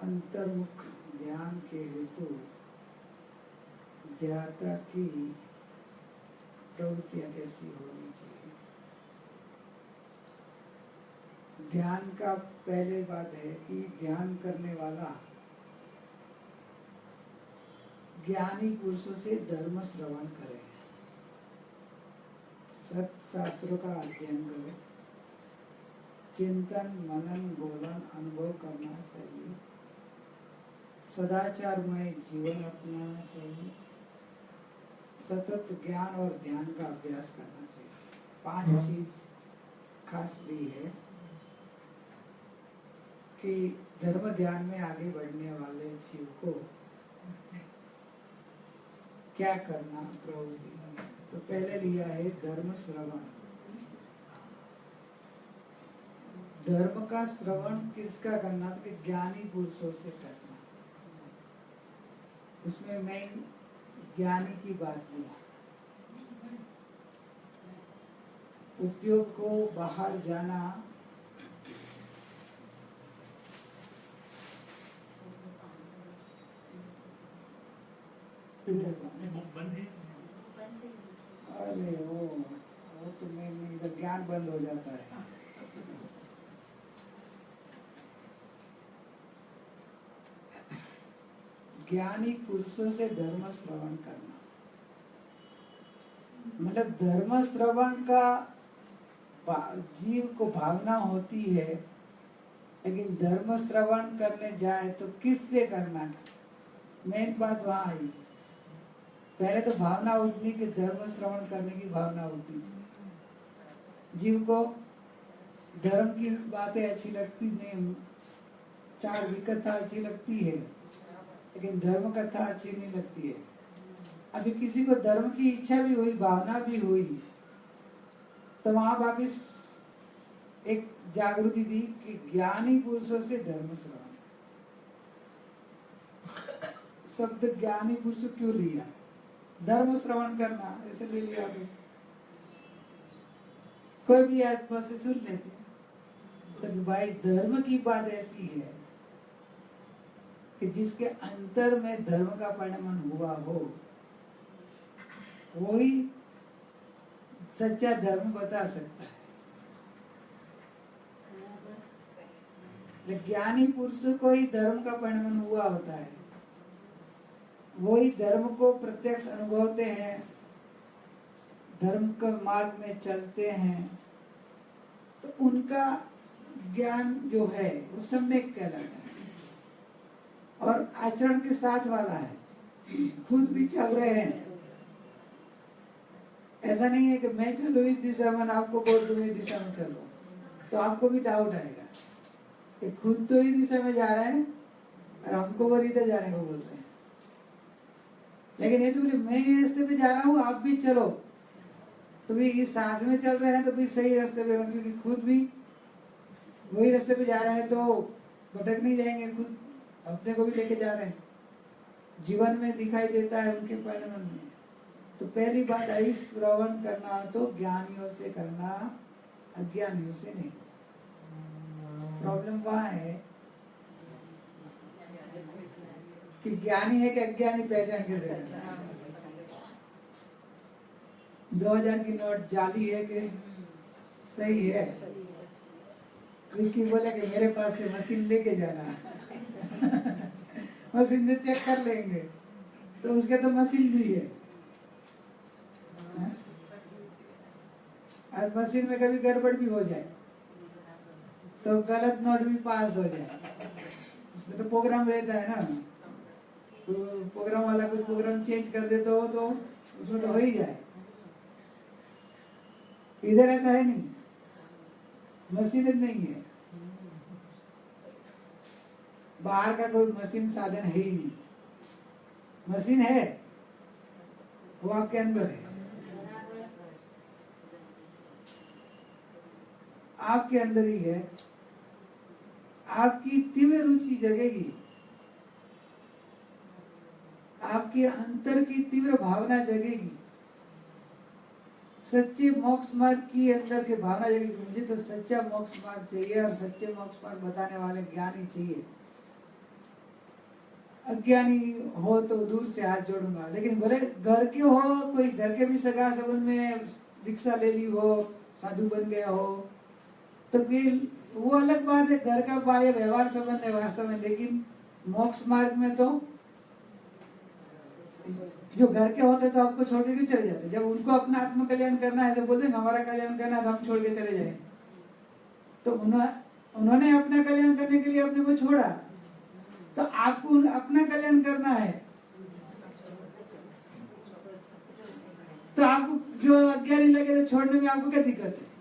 अंतर्मुख ध्यान के हेतु ध्याता की प्रवृत्तियां कैसी होनी चाहिए। ध्यान का पहले बात है कि ध्यान करने वाला ज्ञानी पुरुषों से धर्म श्रवण करे, सत्य शास्त्रों का अध्ययन करे, चिंतन मनन बोलन अनुभव करना चाहिए, सदाचारमय जीवन अपनाना चाहिए, सतत ज्ञान और ध्यान का अभ्यास करना चाहिए। 5 चीज खास भी है कि धर्म ध्यान में आगे बढ़ने वाले जीव को क्या करना प्रवृत्ति। तो पहले लिया है धर्म श्रवण। धर्म का श्रवण किसका करना, तो कि ज्ञानी पुरुषों से करना। उसमें मेन ज्ञानी की बात लिया। उपयोग को बाहर जाना अरे वो तो मेन इधर ज्ञान बंद हो जाता है। ज्ञानी पुरुषों से धर्म श्रवण करना, मतलब धर्म श्रवण का जीव को भावना होती है, लेकिन धर्म श्रवण करने जाए तो किससे करना, मेन बात वहां आई। पहले तो भावना उठनी कि धर्म श्रवण करने की भावना उठनी चाहिए। जीव को धर्म की बातें अच्छी लगती नहीं, 4 विकथा अच्छी लगती है, लेकिन धर्म कथा अच्छी नहीं लगती है। अभी किसी को धर्म की इच्छा भी हुई, भावना भी हुई, तो वहां वापिस एक जागृति दी कि ज्ञानी पुरुषों से धर्म श्रवण। शब्द ज्ञानी पुरुष क्यों लिया, धर्म श्रवण करना ऐसे ले लिया। कोई भी आत्मा से सुन लेते, तो भाई धर्म की बात ऐसी है कि जिसके अंतर में धर्म का परिणमन हुआ हो, वही सच्चा धर्म बता सकता है। ज्ञानी पुरुष को ही धर्म का परिणमन हुआ होता है, वही धर्म को प्रत्यक्ष अनुभवते हैं, धर्म के मार्ग में चलते हैं, तो उनका ज्ञान जो है वो सम्यक कहलाता है और आचरण के साथ वाला है। खुद भी चल रहे हैं, ऐसा नहीं है कि मैं चलूं इस दिशा में, आपको बोल दूं इस दिशा में चलो, तो आपको भी डाउट आएगा कि खुद तो इस दिशा में जा रहे हैं और हमको वो इधर जाने को बोल रहे हैं। लेकिन ये तो बोले मैं ये रास्ते पे जा रहा हूँ, आप भी चलो, तो भी इस साथ में चल रहे हैं तो भी सही रास्ते पे, क्योंकि खुद भी वही रास्ते पे जा रहे हैं तो भटक नहीं जाएंगे, खुद अपने को भी लेके जा रहे हैं। जीवन में दिखाई देता है उनके परिणमन में। तो पहली बात आई, श्रवण करना तो ज्ञानियों से करना, अज्ञानियों से नहीं। प्रॉब्लम वहां है कि ज्ञानी है कि अज्ञानी पहचान कैसे करना। 2000 की नोट जाली है कि सही है। विक्की बोला कि मेरे पास से मशीन लेके जाना मशीन से चेक कर लेंगे, तो उसके तो मशीन भी है और मशीन में कभी गड़बड़ भी हो जाए तो गलत नोट भी पास हो जाए। उसमें तो प्रोग्राम रहता है ना, तो प्रोग्राम वाला कुछ प्रोग्राम चेंज कर देता हो तो उसमें तो हो ही जाए। इधर ऐसा है नहीं, मशीन नहीं है, बाहर का कोई मशीन साधन है ही नहीं। मशीन है वो आपके अंदर है, आपके अंदर ही है। आपकी तीव्र रुचि जगेगी, आपके अंतर की तीव्र भावना जगेगी, सच्चे मोक्ष मार्ग की अंदर के भावना जगेगी। मुझे तो सच्चा मोक्ष मार्ग चाहिए और सच्चे मोक्ष मार्ग बताने वाले ज्ञानी चाहिए। अज्ञानी हो तो दूर से हाथ जोड़ूंगा, लेकिन भले घर के हो, कोई घर के भी सगा संबंध में दीक्षा ले ली हो, साधु बन गया हो, तो फिर वो अलग बात है, घर का बाह्य व्यवहार संबंध है वास्तव में। लेकिन मोक्ष मार्ग में तो जो घर के होते तो आपको छोड़ के क्यों चले जाते? जब उनको अपना आत्म कल्याण करना है तो बोलते हमारा कल्याण करना है तो हम छोड़ के चले जाए। तो उन्होंने अपना कल्याण करने के लिए अपने को छोड़ा, तो आपको अपना कल्याण करना है, तो आपको जो अज्ञानी लगे तो छोड़ने में आपको क्या दिक्कत है?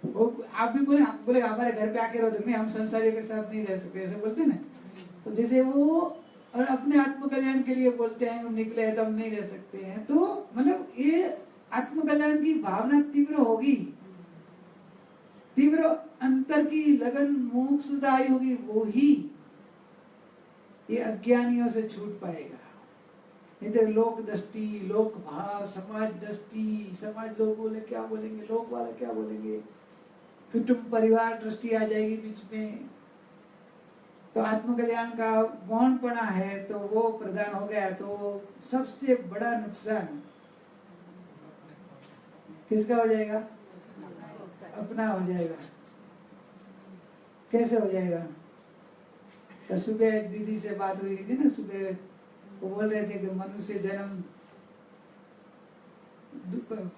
वो आप भी बोले हमारे घर पे आके रहो, तो नहीं हम संसारियों के साथ नहीं रह सकते, ऐसे बोलते ना। तो जैसे वो और अपने आत्म कल्याण के लिए बोलते हैं, निकले हैं तो हम नहीं रह सकते हैं, तो मतलब ये आत्म कल्याण की भावना तीव्र होगी, तीव्र अंतर की लगन मोक्षदायी होगी, वो ही ये अज्ञानियों से छूट पाएगा। नहीं तो लोक दृष्टि, लोक भाव, समाज दृष्टि, समाज लोग बोले क्या बोलेंगे, लोक वाला क्या बोलेंगे, कुटुंब परिवार दृष्टि आ जाएगी बीच में। तो आत्म कल्याण का गौणपना है तो वो प्रदान हो गया, तो सबसे बड़ा नुकसान किसका हो जाएगा? अपना हो जाएगा। कैसे हो जाएगा? तो सुबह दीदी से बात हुई थी ना, सुबह वो बोल रहे थे कि मनुष्य जन्म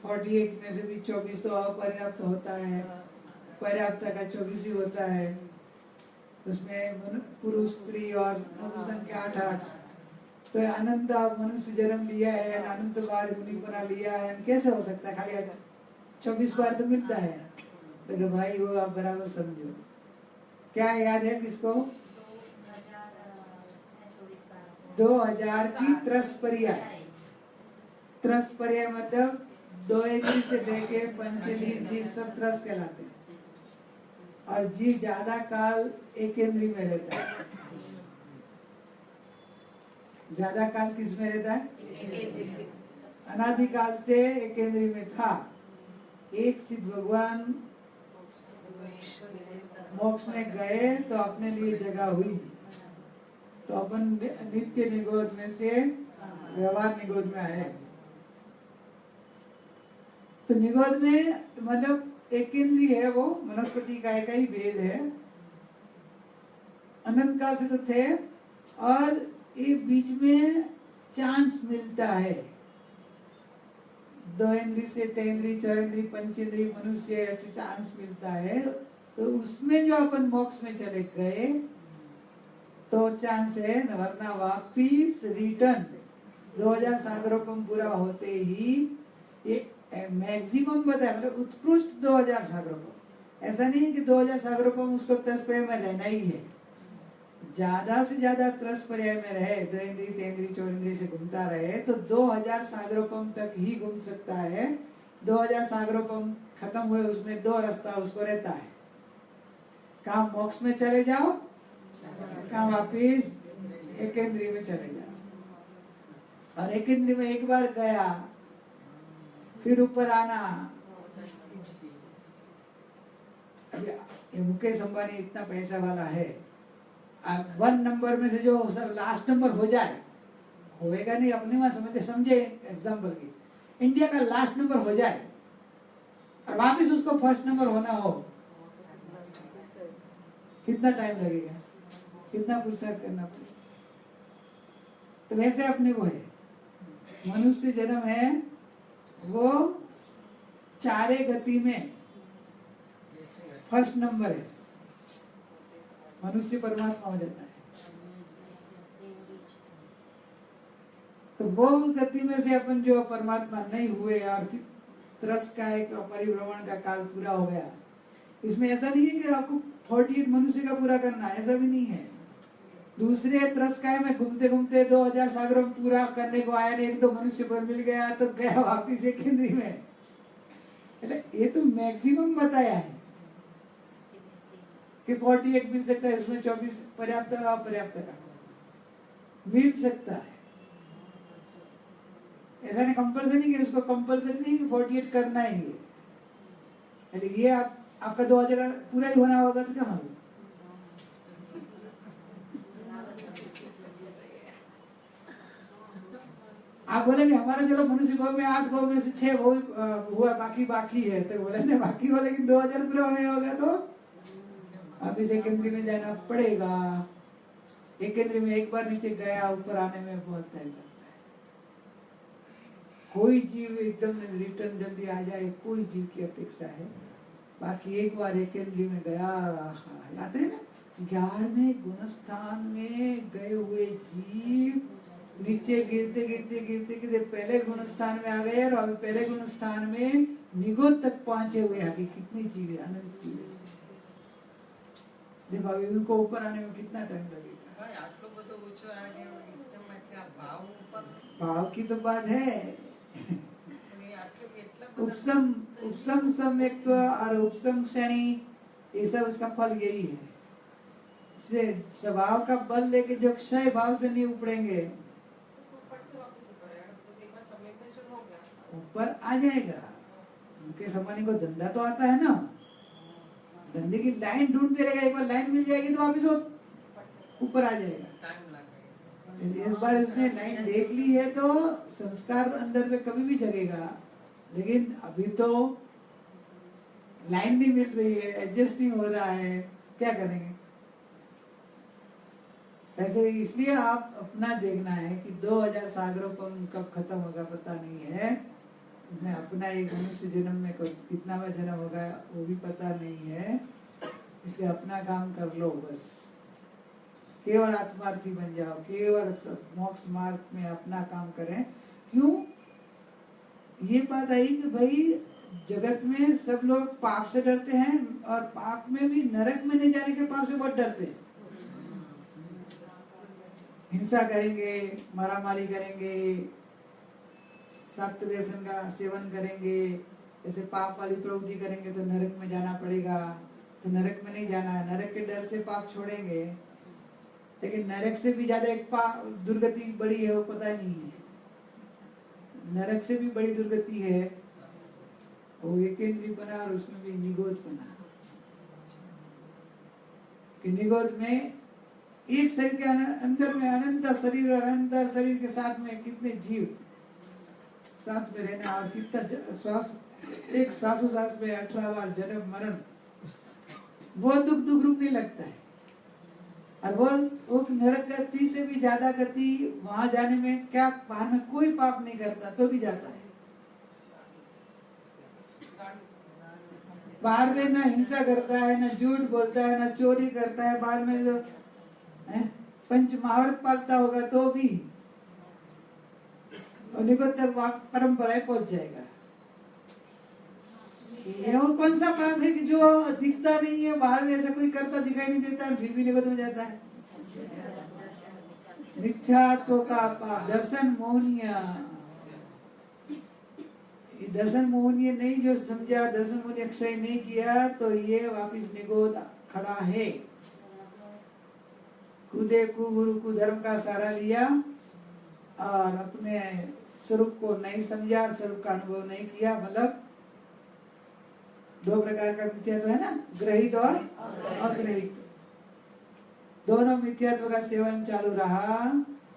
48 में से भी 24 तो अपर्याप्त होता है, पर्याप्त का 24 ही होता है, उसमें पुरुष स्त्री और नपुंसक के 8-8, तो अनंत मनुष्य जन्म लिया है, अनंत बार मुनिपना लिया है, कैसे हो सकता है? खाली 24 बार तो मिलता है। तो भाई वो आप बराबर समझो। क्या याद है किसको? 2000 की त्रस्पर्याय। त्रस्पर्याय मतलब 2 इंद्रिय से लेके पंचेंद्रिय जीव सब त्रस कहलाते हैं, और जीव ज्यादा काल एक इंद्रिय में रहता है। ज्यादा काल किस में रहता है? अनादिकाल से एक इंद्रिय में था। एक सिद्ध भगवान मोक्ष में गए तो अपने लिए जगह हुई, तो अपन नित्य निगोद में से व्यवहार निगोद में आए। तो निगोद में मतलब एक इंद्रिय है, वो वनस्पति का एक ही भेद है, अनंत काल से तो थे, और ये बीच में चांस मिलता है, 2 इंद्रिय से 3 इंद्रिय, 4 इंद्रिय, पंचेंद्रिय, मनुष्य, ऐसे चांस मिलता है। तो उसमें जो अपन मोक्ष में चले गए तो चांस है, वरना वापिस रिटर्न 2000 सागरोपम पूरा होते ही ये मैक्सिमम बताया, मतलब उत्कृष्ट 2000 सागरोपम। ऐसा नहीं है कि 2000 सागरोपम उसको त्रस्पर्याय में रहना ही है, ज्यादा से ज्यादा त्रस्पर्याय में रहे, 2 इंद्रिय 3 इंद्रिय 4 इंद्रिय से घूमता रहे तो 2000 सागरोपम तक ही घूम सकता है। 2000 सागरोपम खत्म हुए, उसमें 2 रास्ता उसको रहता है, काम मोक्ष में चले जाओ, काम वापिस एक इंद्रिय में चले जाओ। और एक इंद्रिय में एक बार गया फिर ऊपर आना। ये मुकेश अंबानी इतना पैसा वाला है, 1 नंबर में से जो लास्ट नंबर हो जाए, होएगा नहीं, अपने वहां समझे एग्जाम्पल की, इंडिया का लास्ट नंबर हो जाए और वापिस उसको फर्स्ट नंबर होना हो, कितना टाइम लगेगा, कितना पुरुषार्थ करना पड़ेगा। तो वैसे अपने को है, मनुष्य जन्म है वो 4 गति में फर्स्ट नंबर है, मनुष्य परमात्मा हो जाता है। तो वो गति में से अपन जो परमात्मा नहीं हुए और त्रस का एक परिभ्रमण का काल पूरा हो गया, इसमें ऐसा नहीं है कि आपको 48 मनुष्य का पूरा करना, ऐसा भी नहीं है। दूसरे त्रस्काय में घूमते घूमते 2000 सागरों पूरा करने को आया, नहीं तो मनुष्य पर मिल गया तो गया वापिस एक इंद्रिय में। ये तो मैक्सिमम बताया है कि 48 मिल सकता है, उसमें 24 पर्याप्त और अपर्याप्त का। मिल सकता है। ऐसा नहीं कंपल्सरी कि उसको कंपल्सरी नहीं कि 48 करना ही है। यदि ये आपका 2000 पूरा ही होना होगा तो क्या मालूम। आप बोलेंगे हमारा चलो मनुष्य भाव में 8 भाव में से 6 वो हुआ, बाकी है, तो बोले नहीं बाकी हो, लेकिन 2000 पूरा होने होगा तो आप इसे केंद्र में जाना पड़ेगा। एक केंद्र में एक बार नीचे गया, ऊपर आने में बहुत टाइम लगता है। कोई जीव एकदम रिटर्न जल्दी आ जाए, कोई जीव की अपेक्षा है। बाकी एक बार एक केंद्र में गया, याद है ना 11वें गुणस्थान में गए हुए जीव नीचे गिरते गिरते गिरते गिरते पहले गुणस्थान में आ गए, और अभी पहले गुणस्थान में निगोद तक पहुंचे हुए। अभी कितनी जीव है, अनंत जीव है। देखो अभी उनको ऊपर आने में कितना टाइम लगेगा। भाव की तो बात है। उपसम सम्यक्त्व और उपसम श्रेणी, ये सब उसका फल यही है। से स्वभाव का बल लेके जो क्षय भाव से नहीं उपड़ेंगे, ऊपर आ जाएगा। उनके समानी को धंधा तो आता है ना, धंधे की लाइन ढूंढते रहेगा, एक बार लाइन मिल जाएगी तो वापिस वो ऊपर आ जाएगा। एक बार उसने लाइन देख ली है तो संस्कार अंदर में कभी भी जगेगा। लेकिन अभी तो लाइन नहीं मिल रही है, एडजस्ट नहीं हो रहा है, क्या करेंगे। ऐसे इसलिए आप अपना देखना है कि 2000 सागरोपम कब खत्म होगा पता नहीं है। मैं अपना एक मनुष्य जन्म में कितना जन्म होगा वो भी पता नहीं है। इसलिए अपना काम कर लो बस, केवल आत्मार्थी बन जाओ, केवल मोक्ष मार्ग में अपना काम करें। क्यों ये बात आई कि भाई जगत में सब लोग पाप से डरते हैं, और पाप में भी नरक में नहीं जाने के पाप से बहुत डरते हैं। हिंसा करेंगे, मारामारी करेंगे, सप्त व्यसन का सेवन करेंगे, ऐसे पाप वाली प्रवृत्ति करेंगे तो नरक में जाना पड़ेगा। तो नरक में नहीं जाना है, नरक के डर से पाप छोड़ेंगे। लेकिन नरक से भी ज्यादा एक दुर्गति बड़ी है, वो पता नहीं है। नरक से भी बड़ी दुर्गति है वो एकेंद्री बना, और उसमें भी निगोद बना। कि निगोद में एक शरीर के अंदर में अनंत शरीर, और अनंत शरीर के साथ में कितने जीव साथ में रहना, और कितना श्वास, एक श्वासोश्वास में 18 बार जन्म मरण, वो दुख रूप नहीं लगता है। और वो नरक गति से भी ज्यादा गति वहां जाने में, क्या बाहर में कोई पाप नहीं करता तो भी जाता है। बाहर में ना हिंसा करता है, ना झूठ बोलता है, ना चोरी करता है, बाहर में जो पंच महाव्रत पालता होगा तो भी निगोद तक परंपराएं पहुंच जाएगा। ये वो कौन सा पाप है कि जो दिखता नहीं है, बाहर में ऐसा कोई करता दिखाई नहीं देता, फिर भी निगोद में जाता है। मिथ्यात्व का पाप, दर्शन मोहनीय। दर्शन मोहनीय नहीं जो समझा, दर्शन मोहनीय अक्षय नहीं किया, तो ये वापिस निगोद खड़ा है। कूदे गुरु को धर्म का सहारा लिया, और अपने स्वरूप को नहीं समझा, स्वरूप का अनुभव नहीं किया। मतलब दो प्रकार का मिथ्यात्व है ना, ग्रहित और अग्रहित। दोनों मिथ्यात्व का सेवन चालू रहा,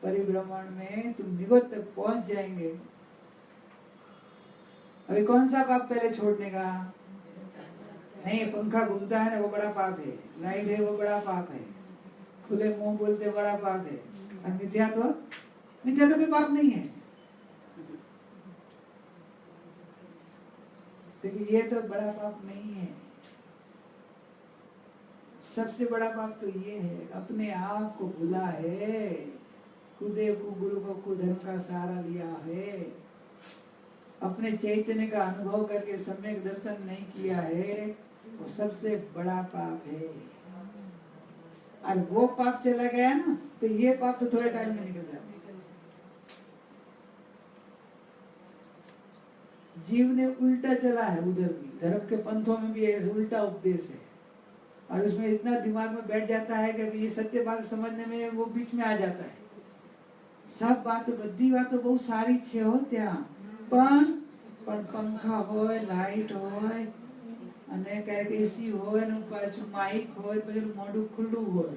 परिभ्रमण में तुम निगोद तक पहुंच जाएंगे। अभी कौन सा पाप पहले छोड़ने का? नहीं, पंखा घूमता है ना वो बड़ा पाप है, लाइट है वो बड़ा पाप है, खुले मुंह बोलते बड़ा पाप है। और मिथ्यात्व के पाप नहीं है। देखिए ये तो बड़ा पाप नहीं है। सबसे बड़ा पाप तो ये है, अपने आप को भूला है, खुदे को गुरु को धर्म का सहारा लिया है, अपने चैतन्य का अनुभव करके सम्यक दर्शन नहीं किया है, वो सबसे बड़ा पाप है। और वो पाप चला गया ना, तो ये पाप तो थोड़े टाइम में निकल जाता है। जीव ने उल्टा चला है, उधर भी धर्म के पंथों में भी उल्टा उपदेश है, और उसमें इतना दिमाग में बैठ जाता है कि ये सत्य बात समझने में वो बीच में आ जाता है। सब बात बधी वातो बहुत सारी छे हो त्या पण पंखा होय लाइट होय અને ક્યારેક એસી હોય ને પાછું માઇક હોય પછી મોઢું ખુલ્લું હોય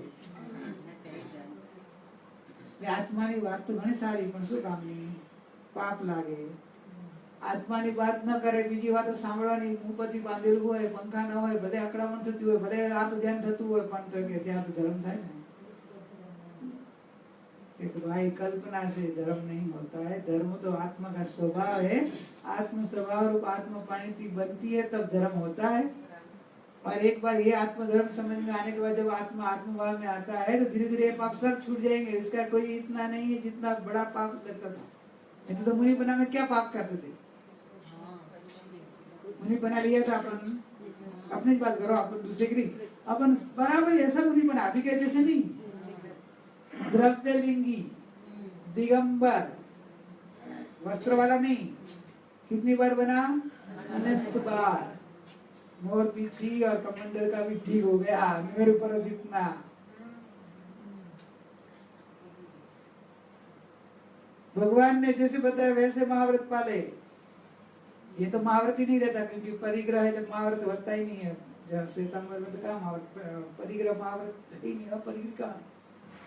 આત્માની વાત તો ઘણી સારી પણ શું કામની પાપ લાગે આત્માની વાત ન કરે બીજી વાતો સાંભળવાની મુપતિ બાંધેલું હોય પંખા ન હોય ભલે અકળામણ થતી હોય ભલે આત્મ ધ્યાન થતું હોય પણ તો કે ત્યાં તો ધર્મ થાય ને एक भाई कल्पना से धर्म नहीं होता है धर्म तो आत्मा का स्वभाव है आत्म स्वभाव रूप आत्म पाणिति बनती है तब धर्म होता है और एक बार ये आत्म धर्म समझ में आने के बाद जब आत्मा आत्मभाव में आता है तो धीरे धीरे पाप सब छूट जाएंगे इसका कोई इतना नहीं है जितना बड़ा पाप लगता था नहीं तो मुनि बना में क्या पाप करते थे मुनि बना लिया था अपन अपनी बात करो अपन दूसरे की अपन बराबर ऐसा मुनि बना अभी के जैसे नहीं द्रव्यलिंगी दिगंबर वस्त्र वाला नहीं कितनी बार बना अनंत बार मोर पीछी और कमंडर का भी ठीक हो गया मेरे ऊपर जितना भगवान ने जैसे बताया वैसे महाव्रत पाले ये तो महाव्रत ही नहीं रहता क्योंकि परिग्रह है महाव्रत होता ही नहीं है जहाँ श्वेतांबर में तो कहा महाव्रत परिग्रह महाव्रत ही नहीं अपरिग्रह कहा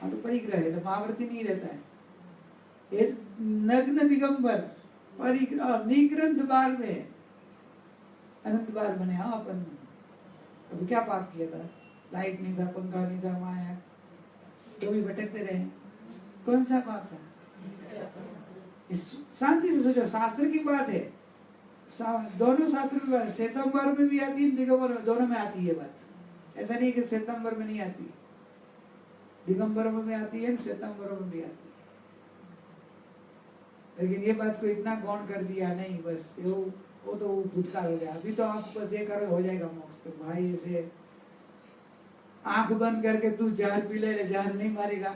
हाँ तो परिग्रह है तो महाव्रत ही नहीं रहता है एक नग्न दिगंबर परिग्रह निग्रंथ बार में अनंत बार बने हाँ अपन अभी क्या पाप किया था लाइट नहीं था पंखा नहीं था माया तो भी भटकते रहे कौन सा पाप था शांति से सोचो शास्त्र की बात है दोनों शास्त्र में बात श्वेतांबर में भी आती है दिगंबर में दोनों में आती है बात ऐसा नहीं कि श्वेतांबर में नहीं आती दिगंबर में आती है श्वेतांबर में भी आती है लेकिन ये बात को इतना गौण कर दिया नहीं बस वो तो भूतकाल हो गया अभी तो आप बस ये करो हो जाएगा मोक्ष तो भाई ऐसे आंख बंद करके तू जहर पी ले जहर नहीं मारेगा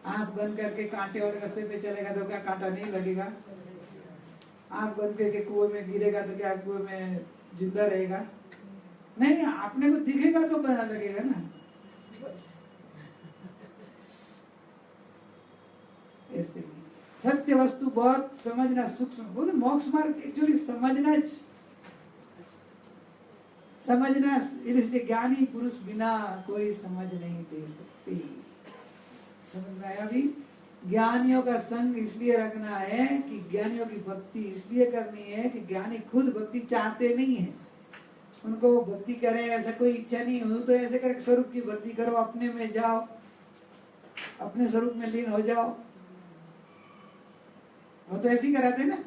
आंख बंद करके कांटे वाले रास्ते पे चलेगा तो क्या कांटा नहीं लगेगा आंख बंद करके कुएं में गिरेगा तो क्या कुएं में जिंदा रहेगा नहीं आपने को दिखेगा तो बना लगेगा ना ऐसे सत्य वस्तु बहुत समझना सूक्ष्म बोले मोक्ष मार्ग एक्चुअली समझना इसलिए ज्ञानी पुरुष बिना कोई समझ नहीं दे सकती समझ में आया अभी ज्ञानियों का संग इसलिए रखना है कि ज्ञानियों की भक्ति इसलिए करनी है कि ज्ञानी खुद भक्ति चाहते नहीं है उनको वो भक्ति करे ऐसा कोई इच्छा नहीं हो तो ऐसे कर स्वरूप की भक्ति करो अपने में जाओ अपने स्वरूप में लीन हो जाओ वो तो ऐसे ही कराते ना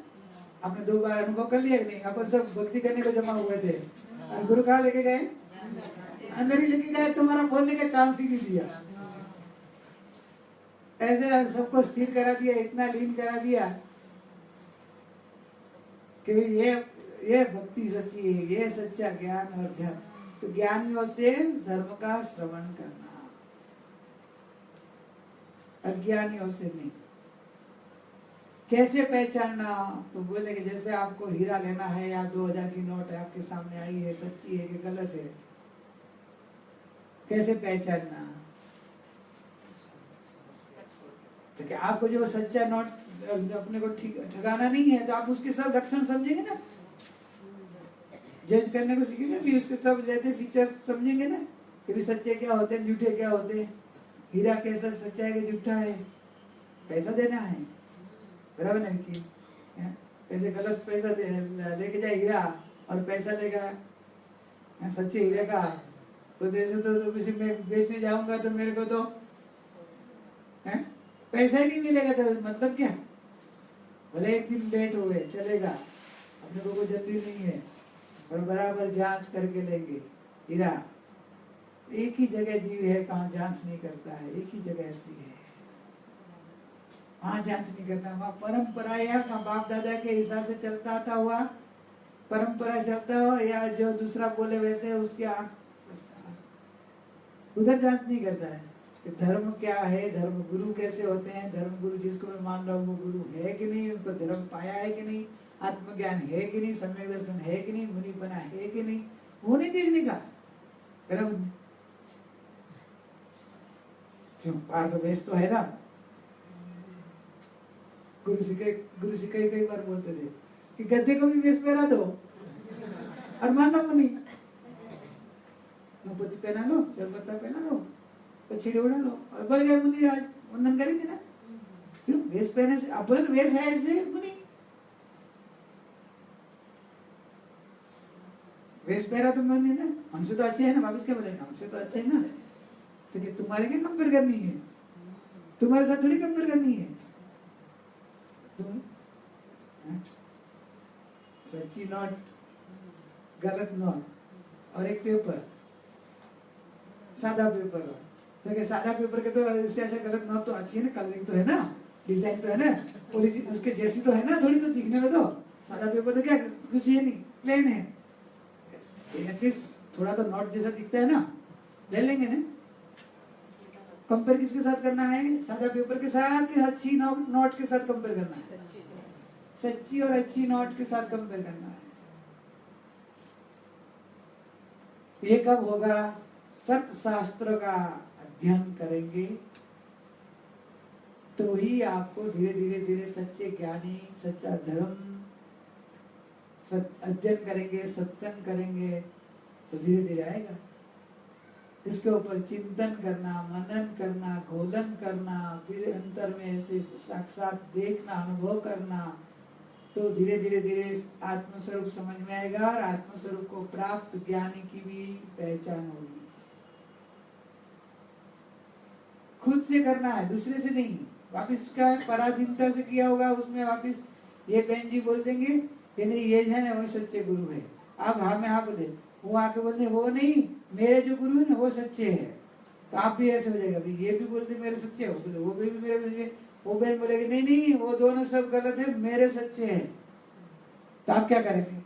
आपने 2 बार अनुभव कर लिया नहीं अपन सब भक्ति करने को जमा हुए थे और गुरु कहाँ लेके गए अंदर ही लेके गए तुम्हारा बोलने का चांस ही नहीं दिया ऐसे सबको स्थिर करा दिया इतना लीन करा दिया कि ये भक्ति सच्ची है ये सच्चा ज्ञान और ध्यान तो ज्ञानियों से धर्म का श्रवण करना अज्ञानियों से नहीं कैसे पहचानना तो बोले कि जैसे आपको हीरा लेना है या 2000 की नोट है आपके सामने आई है सच्ची है कि गलत है कैसे पहचानना तो क्या आपको जो सच्चा नोट अपने को ठीक ठगाना नहीं है तो आप उसके सब लक्षण समझेंगे ना जज करने को सीखेंगे भी उसके सब रहते फीचर्स समझेंगे ना कि भी सच्चे क्या होते हैं झूठे क्या होते हैं हीरा कैसा सच्चा है कि झूठा है पैसा देना है बराबर नहीं कि कैसे गलत पैसा लेके जाए हीरा और पैसा लेगा सच्चे हीरे का तो जैसे तो किसी मैं बेचने जाऊंगा तो मेरे को तो पैसा ही नहीं मिलेगा तो मतलब क्या भले एक दिन लेट हुए चलेगा अपने को कोई जल्दी नहीं है और बराबर जांच करके लेंगे हीरा एक ही जगह जीव है कहाँ जांच नहीं करता है एक ही जगह ऐसी है वहाँ जांच नहीं करता वहाँ परंपरा या बाप दादा के हिसाब से चलता आता हुआ परंपरा चलता हो या जो दूसरा बोले वैसे उसके उधर जांच नहीं करता है कि धर्म क्या है धर्म गुरु कैसे होते हैं धर्म गुरु जिसको मैं मान रहा हूँ वो गुरु है कि नहीं उनको धर्म पाया है कि नहीं आत्मज्ञान है कि नहीं सम्यक दर्शन है कि नहीं मुनिपना है कि नहीं वो नहीं देखने का क्यों पार तो बेस तो है ना गुरु जी कई बार बोलते थे कि गद्दे को भी वेश पहना दो और मानो मुनि मुपति पहना लो, चलपत्ता पहना लो, पछड़ी उड़ा लो और बोल गए मुनि राज वंदन करेंगे ना। क्यों वेश पहने से आप बोले वेश है इसलिए मुनि वेश पहरा तो मुनि ना, हमसे तो अच्छे है ना, वापस क्या बोलेंगे हमसे तो अच्छे है ना, तो कि तुम्हारे क्या कंपेयर करनी है, तुम्हारे साथ थोड़ी कंपेयर करनी है तुम सच्ची नोट गलत नोट और एक पेपर सादा पेपर तो क्या सादा पेपर के तो इससे ऐसा गलत नोट तो अच्छी है ना, कलरिंग तो है ना, डिजाइन तो है ना, उसके जैसी तो है ना थोड़ी, तो दिखने में तो सादा पेपर तो क्या कुछ है नहीं, प्लेन है, एटलीस्ट थोड़ा तो नोट जैसा दिखता है ना, ले लेंगे ना। कंपेयर किसके साथ करना है, सादा पेपर के साथ कि अच्छी नोट के साथ कंपेयर करना है, सच्ची और अच्छी नोट के साथ कंपेयर करना है। ये कब होगा, सत शास्त्र का अध्ययन करेंगे तो ही आपको धीरे धीरे धीरे सच्चे ज्ञानी, सच्चा धर्म अध्ययन करेंगे, सत्संग करेंगे तो धीरे धीरे आएगा। इसके ऊपर चिंतन करना, मनन करना, घोलन करना, फिर अंतर में ऐसे साक्षात देखना, अनुभव करना, तो धीरे धीरे धीरे आत्मस्वरूप समझ में आएगा और आत्मस्वरूप को प्राप्त ज्ञानी की भी पहचान होगी। खुद से करना है, दूसरे से नहीं। वापिस क्या पराधीनता से किया होगा, उसमें वापिस ये बहन जी बोल देंगे कि नहीं ये है ना वो सच्चे गुरु है, आप हाँ में हाँ बोले, वो आके बोलते वो नहीं मेरे जो गुरु है ना वो सच्चे है, तो आप भी ऐसे हो जाएगा, ये भी बोलते मेरे सच्चे हो, बोले वो भी मेरे बोलेंगे, वो बहन बोलेगी नहीं नहीं वो दोनों सब गलत है, मेरे सच्चे हैं, तो आप क्या करेंगे?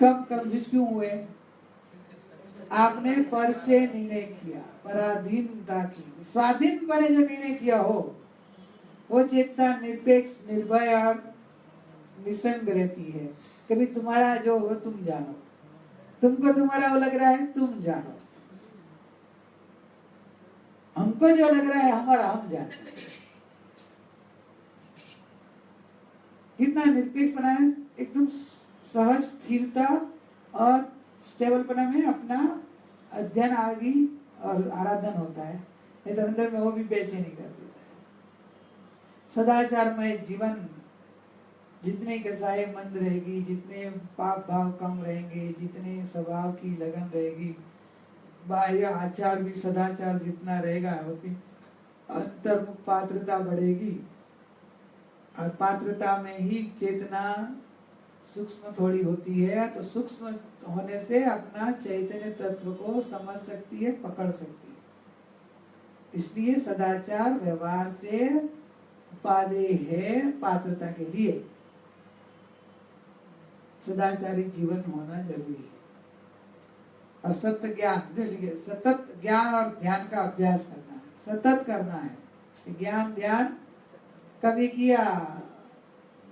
कब कंफ्यूज क्यों हुए? आपने पर से निर्णय किया, पराधीनता की, स्वाधीन पने जो निर्णय किया हो वो चेतना निरपेक्ष, निर्भय और निसंग रहती है। कभी तुम्हारा जो हो तुम जानो, तुमको तुम्हारा वो लग रहा है तुम जानो, हमको जो लग रहा है हमारा हम जानो। कितना निरपेक्ष बना है, एकदम सहज स्थिरता और स्टेबल पना में अपना अध्ययन आदि और आराधन होता है, नहीं तो अंदर में वो भी बेचैनी कर देता है। सदाचारमय जीवन, जितने कसाई मंद रहेगी, जितने पाप भाव कम रहेंगे, जितने स्वभाव की लगन रहेगी, बाह्य आचार भी सदाचार जितना रहेगा होती, अंतर्मुख पात्रता बढ़ेगी और पात्रता में ही चेतना सूक्ष्म थोड़ी होती है, तो सूक्ष्म होने से अपना चैतन्य तत्व को समझ सकती है, पकड़ सकती है। इसलिए सदाचार व्यवहार से उपादेय है पात्रता के लिए, सदाचारी जीवन होना जरूरी है। और सत्य ज्ञान, सतत ज्ञान और ध्यान का अभ्यास करना है, सतत करना है। ज्ञान ध्यान कभी किया,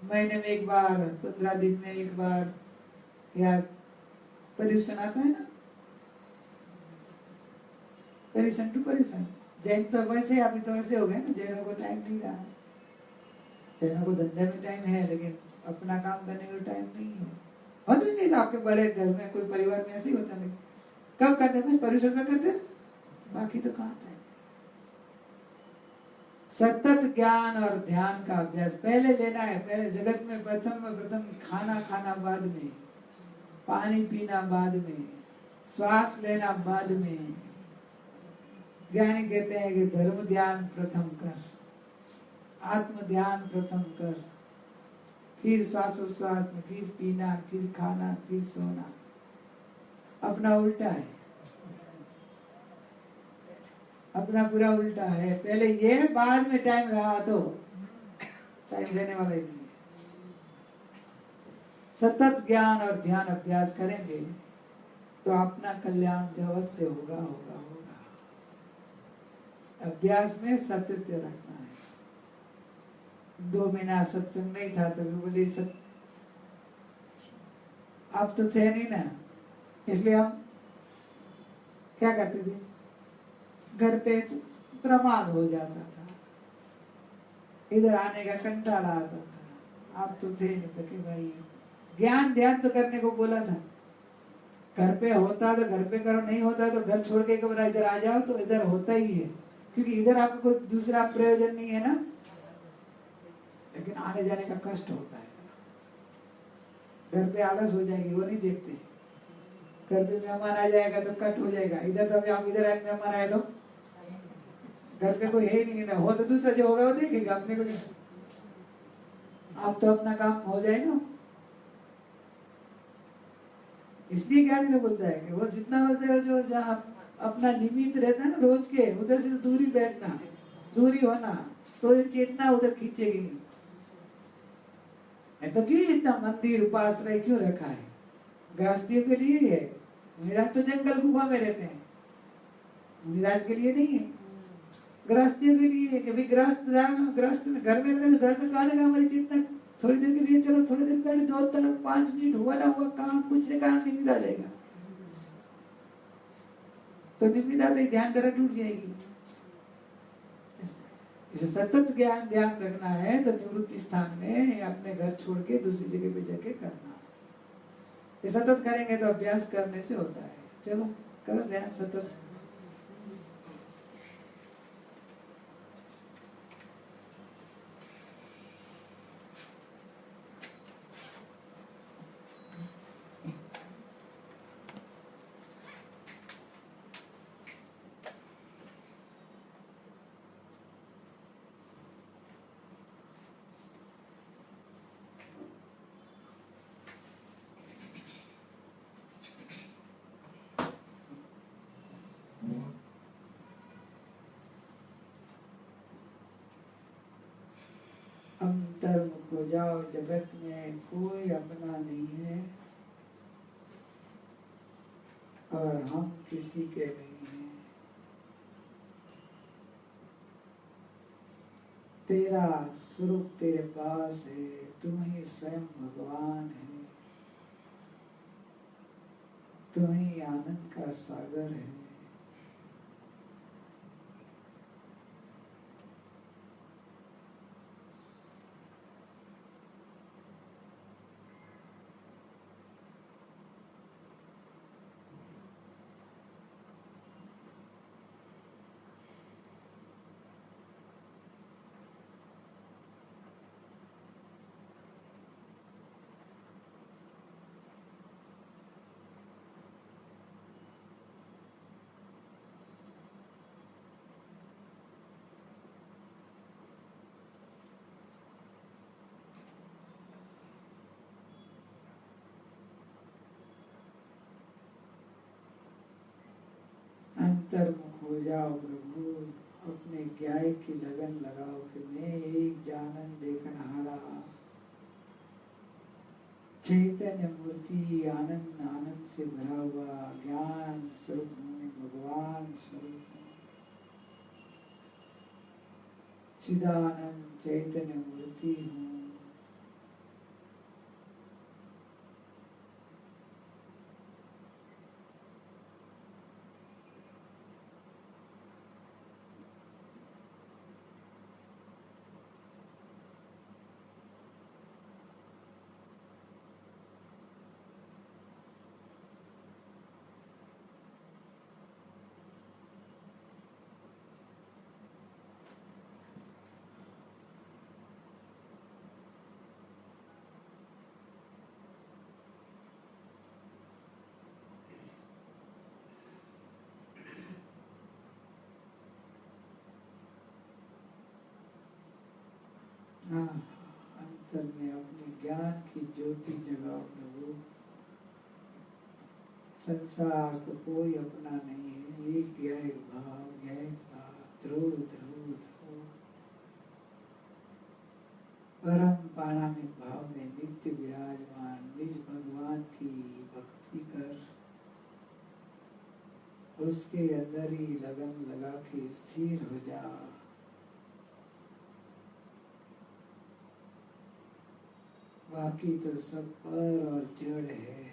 महीने में एक बार, 15 दिन में एक बार, या पर्यूषण आता है ना, पर्यूषण टू पर्यूषण। जैन तो वैसे, अभी तो वैसे हो गए ना, जैनों को टाइम नहीं रहा, जैनों को धंधे में टाइम है लेकिन अपना काम करने को टाइम नहीं है। होता ही नहीं था आपके बड़े घर में, कोई परिवार में ऐसे ही होता नहीं, कब करते थे पर्यूषण में करते, बाकी तो कहाँ टाइम। सतत ज्ञान और ध्यान का अभ्यास पहले लेना है। पहले जगत में प्रथम खाना खाना बाद में, पानी पीना बाद में, श्वास लेना बाद में। ज्ञानी कहते हैं कि धर्म ध्यान प्रथम कर, आत्म ध्यान प्रथम कर, फिर श्वासोश्वास में, फिर पीना, फिर खाना, फिर सोना। अपना उल्टा है, अपना पूरा उल्टा है। पहले ये, बाद में टाइम रहा तो टाइम लेने वाला ही नहीं है। सतत ज्ञान और ध्यान अभ्यास करेंगे तो अपना कल्याण जो अवश्य होगा होगा होगा। अभ्यास में सत्य रखना है। 2 महीना सत्संग नहीं था तो बोले अब तो थे नहीं ना, इसलिए हम क्या करते थे, घर पे प्रमाद हो जाता था, इधर आने का कंटाला आता था। आप तो थे नहीं तो कि भाई ज्ञान ध्यान तो करने को बोला था, घर पे होता तो घर पे करो, नहीं होता तो घर छोड़ के एक बार इधर आ जाओ, तो इधर होता ही है, क्योंकि इधर आपको कोई दूसरा प्रयोजन नहीं है ना। लेकिन आने जाने का कष्ट होता है, घर पे आलस हो जाएगी, वो नहीं देखते। घर पे मेहमान आ जाएगा तो कट हो जाएगा, इधर तो आप इधर आए मेहमान आए तो घर पे कोई है नहीं ना, हो तो दूसरा जो होगा वो देखेगा, अपने को नहीं। आप तो अपना काम हो जाए ना। इसलिए ज्ञानी ने बोलता है कि वो जितना हो जाए, जो जहाँ अपना निमित्त रहता है ना रोज के, उधर से दूरी बैठना, दूरी होना, तो ये चेतना उधर खींचेगी नहीं। तो क्यों इतना मंदिर उपाश्रय क्यों रखा है? गृहस्थियों के लिए ही है। मुनिराज तो जंगल गुफा में रहते हैं, मुनिराज के लिए नहीं है, गृहस्थियों के लिए है कि भाई गृहस्थ गृहस्थ में घर में रहते, घर में कहने का हमारी चेतना थोड़ी देर के लिए, चलो थोड़ी देर पहले 2-5 मिनट हुआ ना हुआ, कहाँ कुछ ने कहा निमित्त आ जाएगा, तो निमित्त आते ही ध्यान जरा टूट जाएगी। इसे सतत ज्ञान ध्यान रखना है तो निवृत्ति स्थान में अपने घर छोड़ के दूसरी जगह पे जाके करना। ये सतत करेंगे तो अभ्यास करने से होता है। चलो करो ध्यान सतत। अंतर्मुख हो जाओ, जगत में कोई अपना नहीं है और हम किसी के नहीं हैं। तेरा स्वरूप तेरे पास है, तुम ही स्वयं भगवान है, तुम ही आनंद का सागर है। अंतर्मुख हो जाओ प्रभु, अपने ज्ञाय की लगन लगाओ कि मैं एक जानन देखनहारा चैतन्य मूर्ति, आनंद आनंद से भरा हुआ ज्ञान स्वरूप हूँ, भगवान स्वरूप हूँ, चिदानंद चैतन्य मूर्ति हूँ। अंतर में अपने ज्ञान की ज्योति जगाओ प्रभु। संसार को कोई अपना नहीं है, एक ज्ञाय भाव, ज्ञाय भाव, ध्रुव ध्रुव ध्रुव, परम पाणामिक भाव में नित्य विराजमान निज भगवान की भक्ति कर, उसके अंदर ही लगन लगा के स्थिर हो जा। बाकी तो सब पर और जड़ है।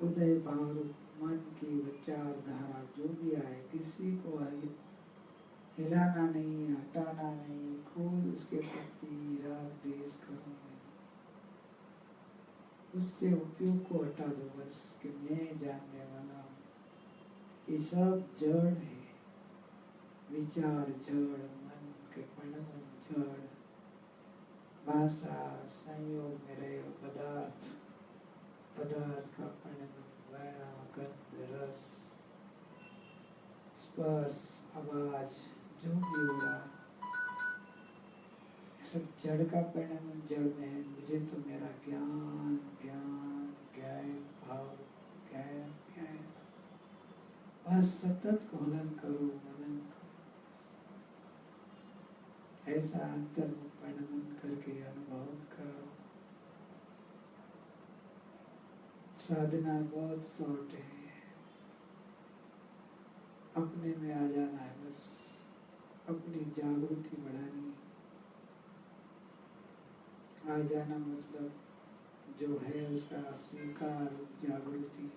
उदय भाव मन की विचारधारा जो भी आए किसी को हिलाना नहीं, हटाना नहीं, कोई उसके प्रति राग द्वेष करो नहीं, उससे उपयोग को हटा दो बस कि मैं जानने वाला हूँ। ये सब जड़ है, विचार जड़, मन के परिणाम जड़, भाषा संयोग में रहे पदार्थ, पदार्थ का परिणाम वर्ण गंध रस स्पर्श आवाज जो भी हो रहा सब जड़ का परिणाम जड़ में है। मुझे तो मेरा ज्ञान ज्ञान ज्ञान भाव ज्ञान ज्ञान बस सतत घोलन करो मनन करो, ऐसा अंतर्मुख परिणाम करके अनुभव करो। साधना बहुत शॉर्ट है, अपने में आ जाना है बस, अपनी जागृति बढ़ानी। आ जाना मतलब जो है उसका स्वीकार जागृति।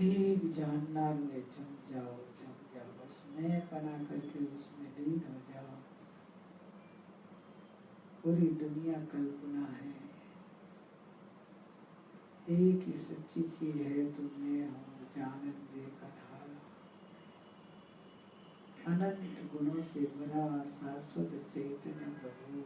एक जानना में जम जाओ बस मैं पना करके उसमें लीन हो जाओ। पूरी दुनिया कल्पना है, एक ही सच्ची चीज है तो मैं हूँ जानन देकर हारा। अनंत गुणों से भरा शाश्वत चैतन्य प्रभु,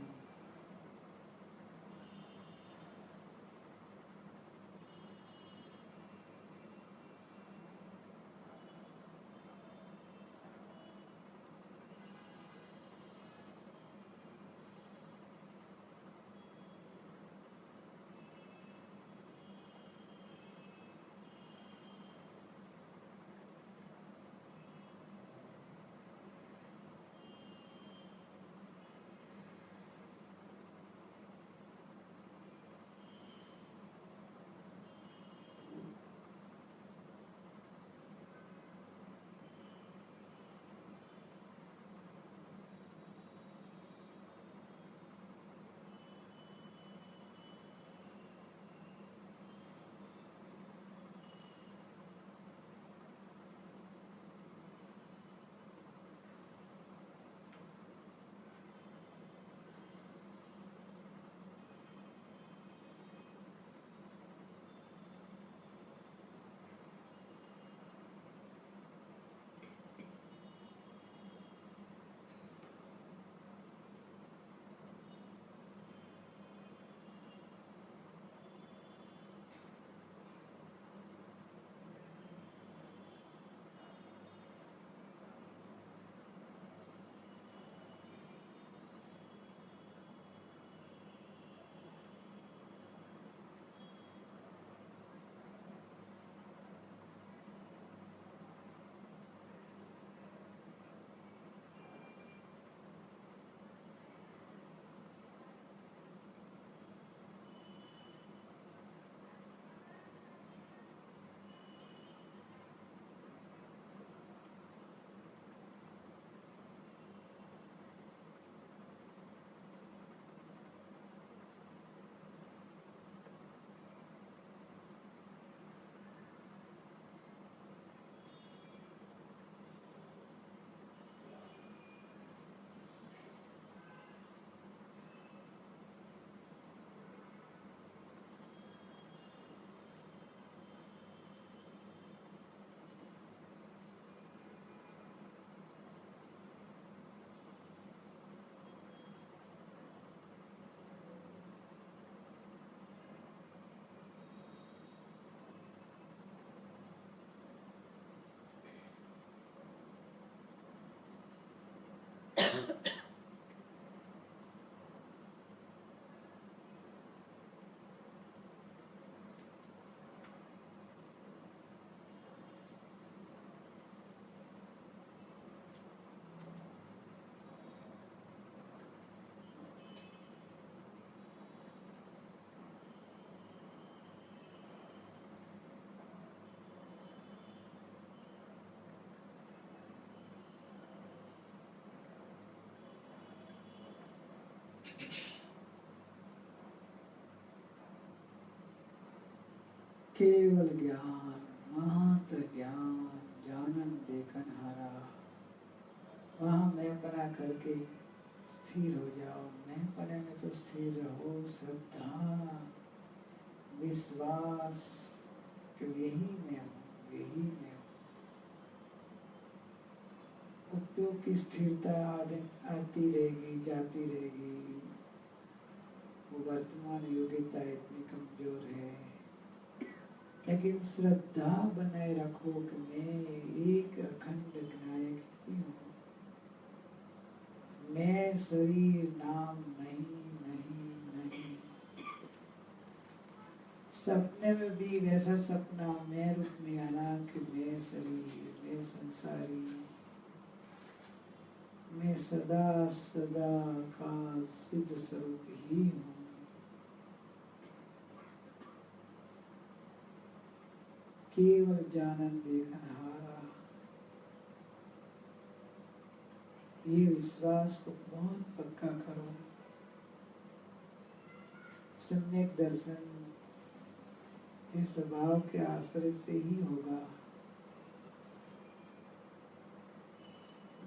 केवल ज्ञान, मात्र ज्ञान, जानन देखन हारा। वहाँ मैं पना करके स्थिर हो जाओ। मैं पने में तो स्थिर रहो। श्रद्धा, विश्वास कि यही मैं हूँ, यही मैं हूँ। उपयोग की स्थिरता आती रहेगी, जाती रहेगी। वो वर्तमान योग्यता इतनी कमजोर है, लेकिन श्रद्धा बनाए रखो कि मैं एक अखंड विनायक ही हूँ। मैं शरीर नाम नहीं, नहीं, नहीं। सपने में भी वैसा सपना मैं रूप में आना कि मैं शरीर, मैं संसारी, मैं सदा सदा का सिद्ध स्वरूप ही हूँ। केवल जानन देखन हारा। ये विश्वास को बहुत पक्का करो। सम्यक दर्शन इस स्वभाव के आश्रय से ही होगा।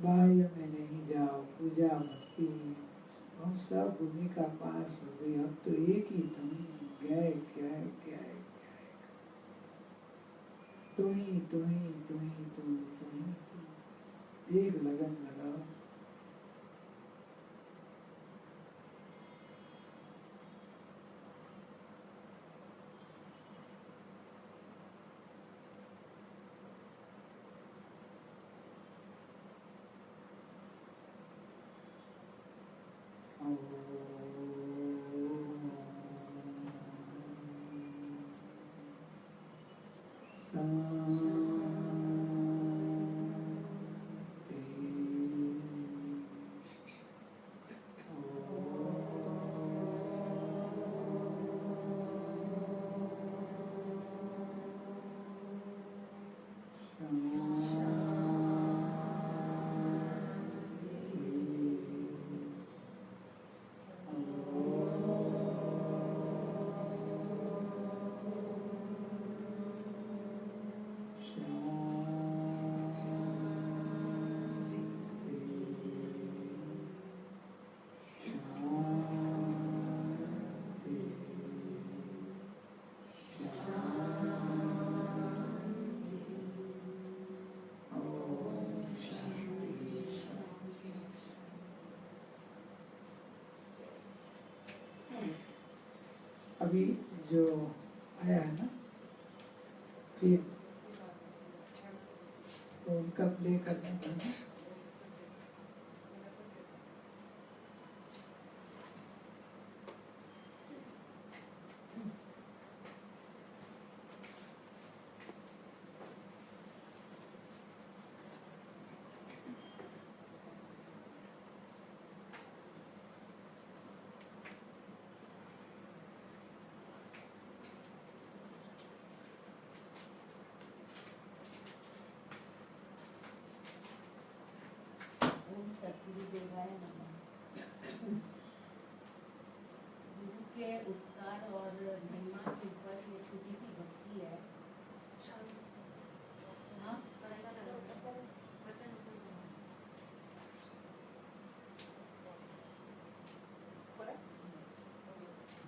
बाह्य में नहीं जाओ। पूजा भक्ति बहुत सब भूमिका पास हो गई। अब तो एक ही तुम गए क्या है, क्या है, क्या है। तू ही, तू ही, तू ही, तू, तू ही, तू। एक लगन लगाओ। अभी जो आया है ना, फिर तो उनका प्ले करना था। सद्गुरुदेवाय नमः। गुरु के उपकार और महिमा के ऊपर ये छोटी सी भक्ति है। हाँ?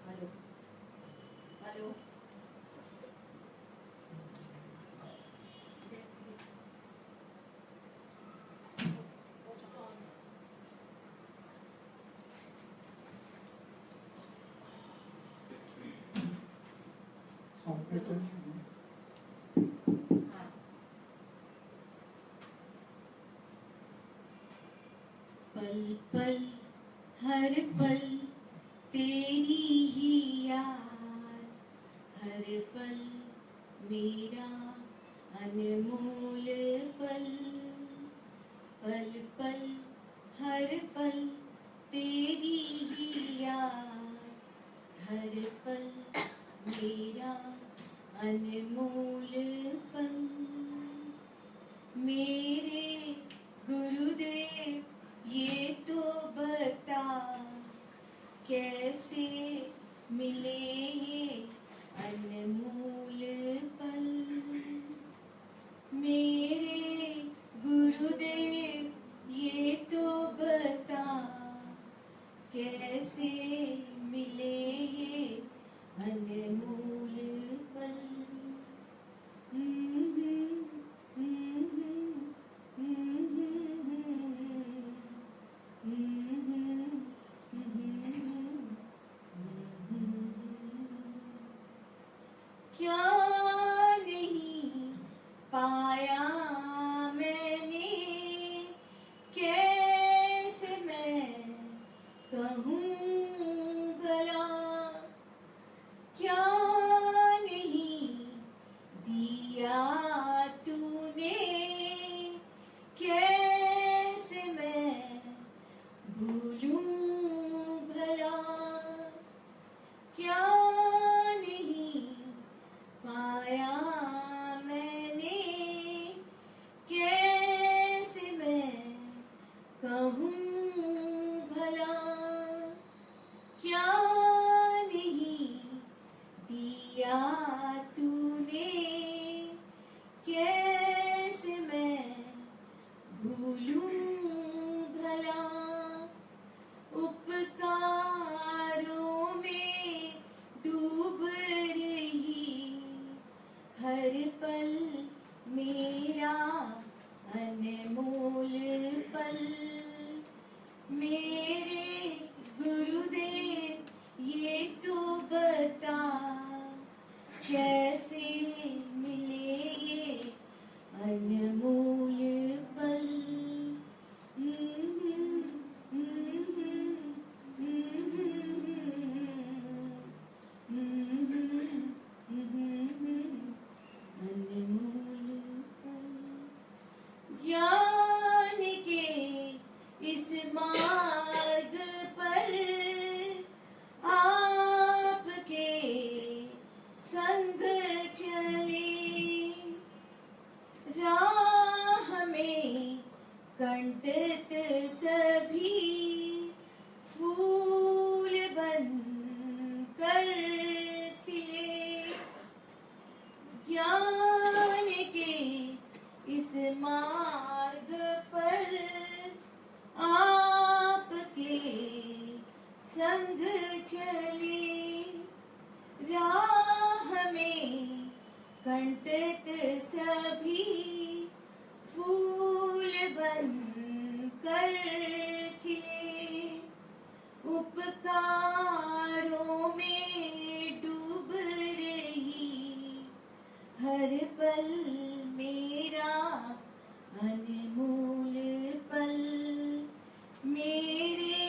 हेलो हेलो पल पल हर पल तेरी ही याद, हर पल मेरा अनमोल पल। पल पल हर पल तेरी ही याद, हर पल मेरा अनमोल पल। मेरे गुरुदेव ये तो बता, कैसे मिले ये अनमोल कहूँ भला क्या नहीं दिया तूने, कैसे मैं भूलूं भला। उपकारों में डूब रही हर पल मेरा अनमोल पल। मेरे गुरुदेव ये तो बता, कैसे मिले ये अनमोल पल। ज्ञान के इस मार्ग पर आपके संग चले, राह में कंटक सभी फूल बन कर खिले। ज्ञान के इस मार्ग पर आपके संग चले, राह में कंटक सभी फूल बन कर खिले। उपकारों में डूब रही हर पल मेरा अनमोल पल। मेरे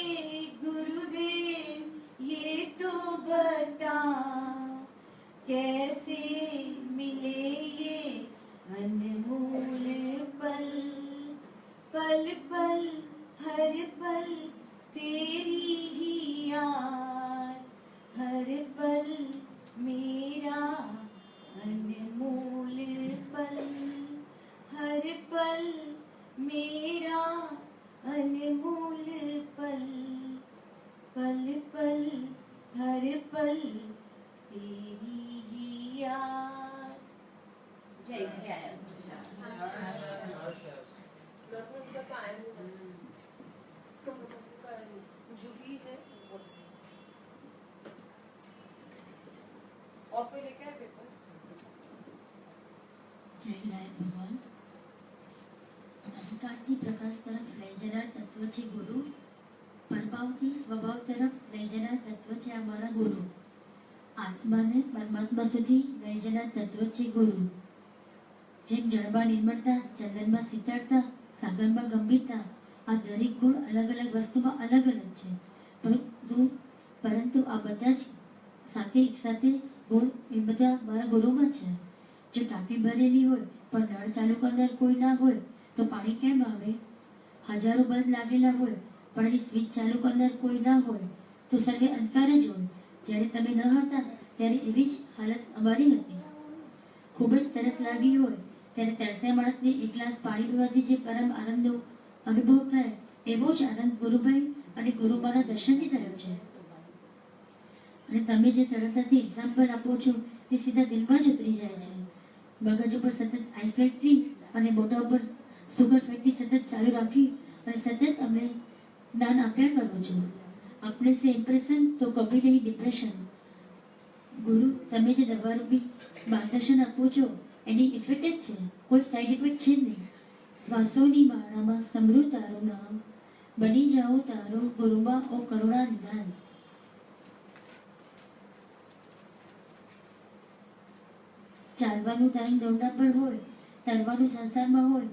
गुरुदेव ये तो बता, कैसे मिले ये अनमोल पल। पल पल हर पल तेरी ही याद, हर पल मेरा अनमोल पल। हर पल मेरा अनमोल पल। पल पल हर पल तेरी ही याद। जय जो भी है वो और कोई लेके आए पेपर। જય નારાયણ ભગવાન અંધકારથી પ્રકાશ તરફ લઈ જનાર તત્વ છે ગુરુ, પરભાવથી સ્વભાવ તરફ લઈ જનાર તત્વ છે અમારા ગુરુ, આત્માને પરમાત્મા સુધી લઈ જનાર તત્વ છે ગુરુ। જેમ જળમાં નિર્મળતા, ચંદનમાં શીતળતા, સાગરમાં ગંભીરતા, આ દરેક ગુણ અલગ અલગ વસ્તુમાં અલગ અલગ છે, પરંતુ આ બધા જ સાથે એક સાથે ગુણ એ બધા મારા ગુરુમાં છે। જો ટાંકી ભરેલી હોય પણ નળ ચાલુ કરનાર કોઈ ના હોય તો પાણી કેમ આવે? હજારો બલ્બ લાગેલા હોય પણ એની સ્વિચ ચાલુ કરનાર કોઈ ના હોય તો સર્વે અંધકાર જ હોય। જ્યારે તમે ન હતા ત્યારે એવી જ હાલત અમારી હતી। ખૂબ જ તરસ લાગી હોય ત્યારે તરસ્યા માણસને એક ગ્લાસ પાણી પીવાથી જે પરમ આનંદનો અનુભવ થાય એવો જ આનંદ ગુરુભાઈ અને ગુરુમાના દર્શનથી થયો છે। અને તમે જે સરળતાથી એક્ઝામ્પલ આપો છો તે સીધા દિલમાં જ ઉતરી જાય છે। મગજ ઉપર સતત આઈસ ફેક્ટરી અને મોઢા ઉપર સુગર ફેક્ટરી સતત ચાલુ રાખી અને સતત અમને જ્ઞાન આપ્યા કરો છો। આપણે સે ઇમ્પ્રેશન તો કભી નહીં ડિપ્રેશન। ગુરુ તમે જે દવારૂપી માર્ગદર્શન આપો છો એની ઇફેક્ટ જ છે, કોઈ સાઈડ ઇફેક્ટ છે જ નહીં। શ્વાસોની માળામાં સમૃદ્ધ તારું નામ, બની જાઓ તારો ગુરુમાં ઓ કરુણા નિદાન। ચાલવાનું તારી દોરડા પર હોય, તરવાનું સંસારમાં હોય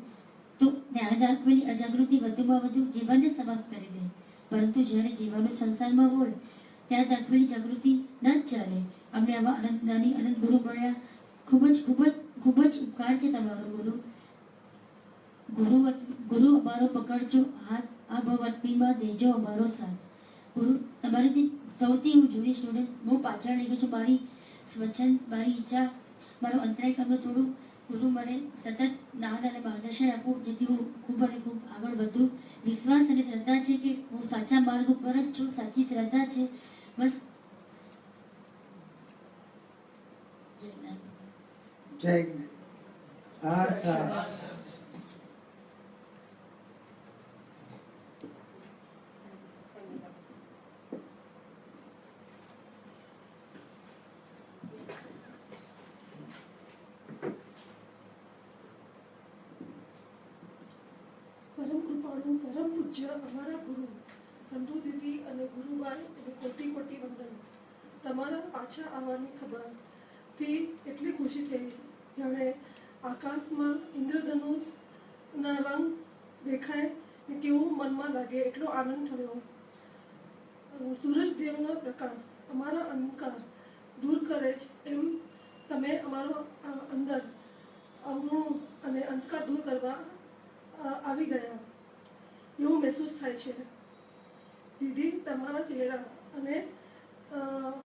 તો ત્યાં દાખવેલી અજાગૃતિ વધુમાં વધુ જીવનને સમાપ્ત કરી દે, પરંતુ જ્યારે જીવવાનું સંસારમાં હોય ત્યાં દાખવેલી જાગૃતિ ન જ ચાલે। અમને આવા અનંત નાની અનંત ગુરુ મળ્યા, ખૂબ જ ઉપકાર છે તમારો ગુરુ। ગુરુ અમારો પકડજો હાથ, આ ભવટમીમાં દેજો અમારો સાથ। ગુરુ તમારીથી સૌથી હું જૂની સ્ટુડન્ટ, હું પાછળ રહી ગઈ છું। મારી સ્વચ્છંદ, મારી ઈચ્છા, મારો અંતરાય કામનું થોડું ગુરુ મને સતત જ્ઞાન અને માર્ગદર્શન આપવું, જેથી હું ખૂબ અને ખૂબ આગળ વધું. વિશ્વાસ અને શ્રદ્ધા છે કે હું સાચા માર્ગ ઉપર જ છું, સાચી શ્રદ્ધા છે. બસ. જય જ્ઞાન. જય જ્ઞાન. હા સરસ. संगीता પરમ કૃપાળુ પરમ પૂજ્ય અમારા ગુરુ સંધુ દીદી અને ગુરુબાઈ અને કોટી કોટી વંદન. તમારા પાછા આવવાની ખબરથી એટલી ખુશી થઈ જાણે આકાશમાં ઇન્દ્રધનુષના રંગ દેખાય ને કેવું મનમાં લાગે એટલો આનંદ થયો. સૂરજદેવનો પ્રકાશ અમારા અહંકાર દૂર કરે છે એમ તમે અમારો અંદર અવગુણો અને અંધકાર દૂર કરવા આવી ગયા એવું મહેસૂસ થાય છે. દીદી તમારા ચહેરા અને